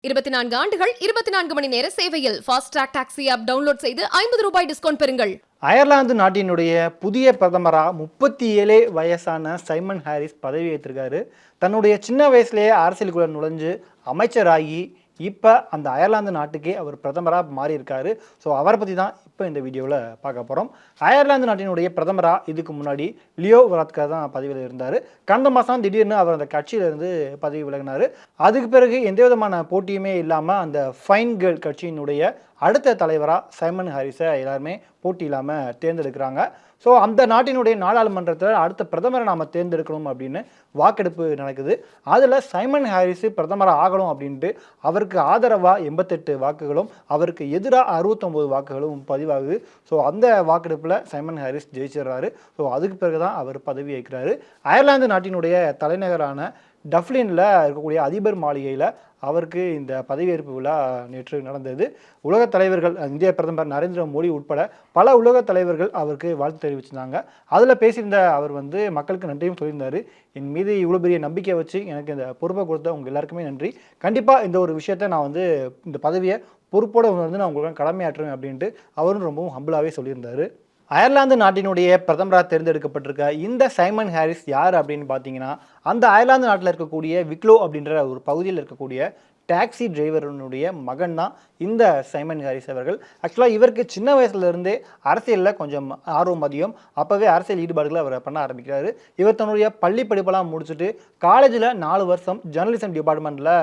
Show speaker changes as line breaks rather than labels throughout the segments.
24 ஆண்டுகள் 24 மணி நேர சேவையில் fast track taxi app download செய்து 50 ரூபாய் டிஸ்கவுண்ட் பெறுங்கள்.
அயர்லாந்து நாட்டினுடைய புதிய பிரதமராக 37 வயசான சைமன் ஹாரிஸ் பதவி ஏற்றிருக்காரு. தன்னுடைய சின்ன வயசுலேயே அரசியலுக்குள்ள நுழைஞ்சு அமைச்சராகி இப்போ அந்த அயர்லாந்து நாட்டுக்கே அவர் பிரதமராக மாறியிருக்காரு. ஸோ அவரை பற்றி தான் இப்போ இந்த வீடியோவில் பார்க்க போகிறோம். அயர்லாந்து நாட்டினுடைய பிரதமராக இதுக்கு முன்னாடி லியோ வரத்கர் தான் பதவியில் இருந்தார். கடந்த மாதம் திடீர்னு அவர் அந்த கட்சியிலிருந்து பதவி விலகினார். அதுக்கு பிறகு எந்த விதமான போட்டியுமே இல்லாமல் அந்த ஃபைன் கேர்ள் கட்சியினுடைய அடுத்த தலைவராக சைமன் ஹாரிஸை எல்லாருமே போட்டி இல்லாமல் தேர்ந்தெடுக்கிறாங்க. ஸோ அந்த நாட்டினுடைய நாடாளுமன்றத்தில் அடுத்த பிரதமரை நாம் தேர்ந்தெடுக்கணும் அப்படின்னு வாக்கெடுப்பு நடக்குது. அதில் சைமன் ஹாரிஸ் பிரதமராக ஆகணும் அப்படின்ட்டு அவருக்கு ஆதரவாக 88 வாக்குகளும் அவருக்கு எதிராக 69 வாக்குகளும் பதிவாகுது. ஸோ அந்த வாக்கெடுப்பில் சைமன் ஹாரிஸ் ஜெயிச்சிடுறாரு. ஸோ அதுக்கு பிறகு தான் அவர் பதவி ஏற்கிறாரு. அயர்லாந்து நாட்டினுடைய தலைநகரான டப்ளினில் இருக்கக்கூடிய அதிபர் மாளிகையில் அவருக்கு இந்த பதவியேற்பு விழா நேற்று நடந்தது. உலகத் தலைவர்கள் இந்திய பிரதமர் நரேந்திர மோடி உட்பட பல உலகத் தலைவர்கள் அவருக்கு வாழ்த்து தெரிவிச்சிருந்தாங்க. அதில் பேசியிருந்த அவர் மக்களுக்கு நன்றியும் சொல்லியிருந்தார். என் மீது இவ்வளோ பெரிய நம்பிக்கை வச்சு எனக்கு இந்த பொறுப்பை கொடுத்த உங்கள் எல்லாருக்குமே நன்றி. கண்டிப்பாக இந்த ஒரு விஷயத்தை நான் இந்த பதவியை பொறுப்போடு நான் உங்களுக்கு கடமையாற்றுவேன் அப்படின்ட்டு அவரும் ரொம்பவும் ஹம்பிளாகவே சொல்லியிருந்தார். அயர்லாந்து நாட்டினுடைய பிரதமராக தேர்ந்தெடுக்கப்பட்டிருக்க இந்த சைமன் ஹாரிஸ் யார் அப்படின்னு பார்த்தீங்கன்னா, அந்த அயர்லாந்து நாட்டில் இருக்கக்கூடிய விக்லோ அப்படின்ற ஒரு பகுதியில் இருக்கக்கூடிய டாக்ஸி டிரைவருடைய மகன் தான் இந்த சைமன் ஹாரிஸ் அவர்கள். ஆக்சுவலாக இவருக்கு சின்ன வயசுலேருந்தே அரசியலில் கொஞ்சம் ஆர்வம் அதிகம். அப்போவே அரசியல் ஈடுபாடுகளை அவர் பண்ண ஆரம்பிக்கிறாரு. இவர் தன்னுடைய பள்ளி படிப்பெல்லாம் முடிச்சுட்டு காலேஜில் 4 வருஷம் ஜேர்னலிசம் டிபார்ட்மெண்ட்டில்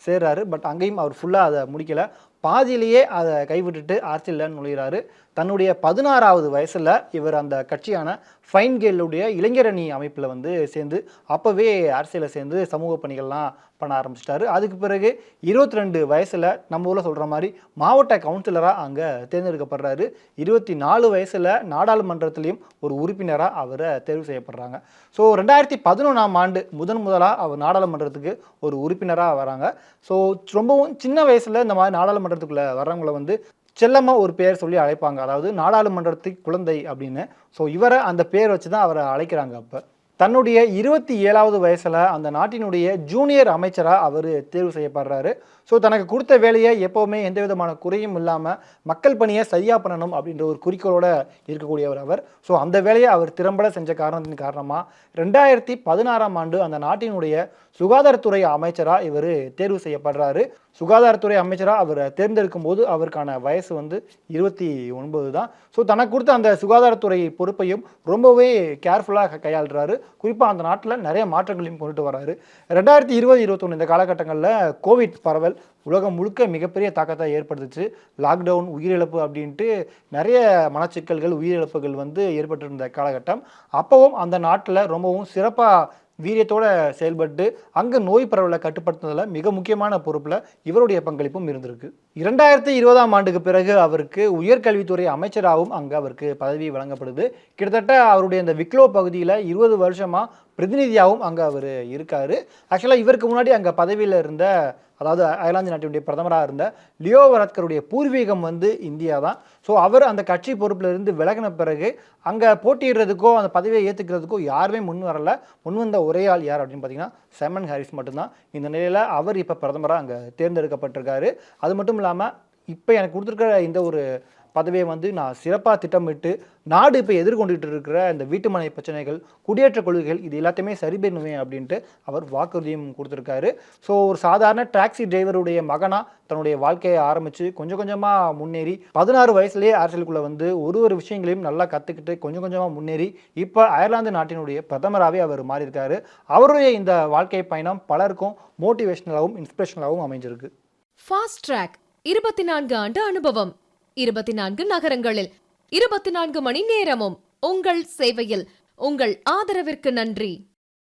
சேர்றாரு. பட் அங்கேயும் அவர் ஃபுல்லாக அதை முடிக்கலை. பாதியிலேயே அதை கைவிட்டுட்டு அரசியலில் நுழைகிறாரு. தன்னுடைய 16வது வயசில் இவர் அந்த கட்சியான ஃபைன் கேர்ளுடைய இளைஞரணி அமைப்பில் சேர்ந்து அப்போவே அரசியலை சேர்ந்து சமூக பணிகள்லாம் பண்ண ஆரம்பிச்சிட்டாரு. அதுக்கு பிறகு 22 வயசில் நம்ம ஊரில் சொல்கிற மாதிரி மாவட்ட கவுன்சிலராக அங்கே தேர்ந்தெடுக்கப்படுறாரு. 24 வயசில் நாடாளுமன்றத்திலையும் ஒரு உறுப்பினராக அவரை தேர்வு செய்யப்படுறாங்க. ஸோ 2011ஆம் ஆண்டு முதலாக அவர் நாடாளுமன்றத்துக்கு ஒரு உறுப்பினராக வராங்க. ஸோ ரொம்பவும் சின்ன வயசில் இந்த மாதிரி நாடாளுமன்றத்துக்குள்ளே வர்றவங்களை செல்லமாக ஒரு பேர் சொல்லி அழைப்பாங்க. அதாவது நாடாளுமன்றத்துக்கு குழந்தை அப்படின்னு. ஸோ இவரை அந்த பேர் வச்சு தான் அவரை அழைக்கிறாங்க. அப்போ தன்னுடைய 27வது வயசில் அந்த நாட்டினுடைய ஜூனியர் அமைச்சராக அவர் தேர்வு செய்யப்படுறாரு. ஸோ தனக்கு கொடுத்த வேலையை எப்போவுமே எந்த விதமான குறையும் இல்லாமல் மக்கள் பணியை சரியாக பண்ணணும் அப்படின்ற ஒரு குறிக்கோளோடு இருக்கக்கூடியவர் அவர். ஸோ அந்த வேலையை அவர் திறம்பட செஞ்ச காரணத்தின் காரணமாக 2016ஆம் ஆண்டு அந்த நாட்டினுடைய சுகாதாரத்துறை அமைச்சராக இவர் தேர்வு செய்யப்படுறாரு. சுகாதாரத்துறை அமைச்சராக அவர் தேர்ந்தெடுக்கும் போது அவருக்கான வயசு 29 தான். ஸோ தனக்கு கொடுத்த அந்த சுகாதாரத்துறை பொறுப்பையும் ரொம்பவே கேர்ஃபுல்லாக கையாளுறாரு. குறிப்பாக அந்த நாட்டில் நிறைய மாற்றங்களையும் கொண்டுட்டு வராரு. 2020-21 இந்த காலகட்டங்களில் கோவிட் பரவல் உலகம் முழுக்க மிகப்பெரிய தாக்கத்தை ஏற்படுத்துச்சு. லாக்டவுன், உயிரிழப்பு அப்படின்ட்டு நிறைய மனச்சிக்கல்கள், உயிரிழப்புகள் ஏற்பட்டிருந்த காலகட்டம். அப்போவும் அந்த நாட்டில் ரொம்பவும் சிறப்பாக வீரியத்தோடு செயல்பட்டு அங்கே நோய் பரவலை கட்டுப்படுத்துனதில் மிக முக்கியமான பொறுப்பில் இவருடைய பங்களிப்பும் இருந்திருக்கு. 2020ஆம் ஆண்டுக்கு பிறகு அவருக்கு உயர்கல்வித்துறை அமைச்சராகவும் அங்கே அவருக்கு பதவி வழங்கப்படுது. கிட்டத்தட்ட அவருடைய இந்த விக்லோ பகுதியில் 20 வருஷமாக பிரதிநிதியாகவும் அங்கே அவர் இருக்கார். ஆக்சுவலாக இவருக்கு முன்னாடி அங்கே பதவியில் இருந்த, அதாவது அயர்லாந்து நாட்டினுடைய பிரதமராக இருந்த லியோ வரத்கருடைய பூர்வீகம் இந்தியா தான். ஸோ அவர் அந்த கட்சி பொறுப்பில் இருந்து விலகின பிறகு அங்கே போட்டியிடுறதுக்கோ அந்த பதவியை ஏற்றுக்கிறதுக்கோ யாருமே முன்வந்த ஒரே ஆள் யார் அப்படின்னு பார்த்தீங்கன்னா சைமன் ஹாரிஸ் மட்டும்தான். இந்த நிலையில் அவர் இப்போ பிரதமராக அங்கே தேர்ந்தெடுக்கப்பட்டிருக்காரு. அது மட்டும் இல்லாமல் இப்போ எனக்கு கொடுத்துருக்கிற இந்த ஒரு பதவியை நான் சிறப்பாக திட்டமிட்டு நாடு இப்போ எதிர்கொண்டுகிட்டு இருக்கிற இந்த வீட்டுமனை பிரச்சனைகள், குடியேற்ற கொள்கைகள், இது எல்லாத்தையுமே சரி பண்ணுவேன் அப்படின்ட்டு அவர் வாக்குறுதியும் கொடுத்துருக்காரு. ஸோ ஒரு சாதாரண டாக்ஸி டிரைவருடைய மகனாக தன்னுடைய வாழ்க்கையை ஆரம்பித்து கொஞ்சம் கொஞ்சமாக முன்னேறி 16 வயசுலேயே அரசியலுக்குள்ளே ஒரு விஷயங்களையும் நல்லா கற்றுக்கிட்டு கொஞ்சம் கொஞ்சமாக முன்னேறி இப்போ அயர்லாந்து நாட்டினுடைய பிரதமராகவே அவர் மாறியிருக்காரு. அவருடைய இந்த வாழ்க்கை பயணம் பலருக்கும் மோட்டிவேஷனலாகவும் இன்ஸ்பிரேஷனலாகவும் அமைஞ்சிருக்கு.
ஃபாஸ்ட் ட்ராக் 24 ஆண்டு அனுபவம், 24 நகரங்களில் 24 மணி நேரமும் உங்கள் சேவையில். உங்கள் ஆதரவிற்கு நன்றி.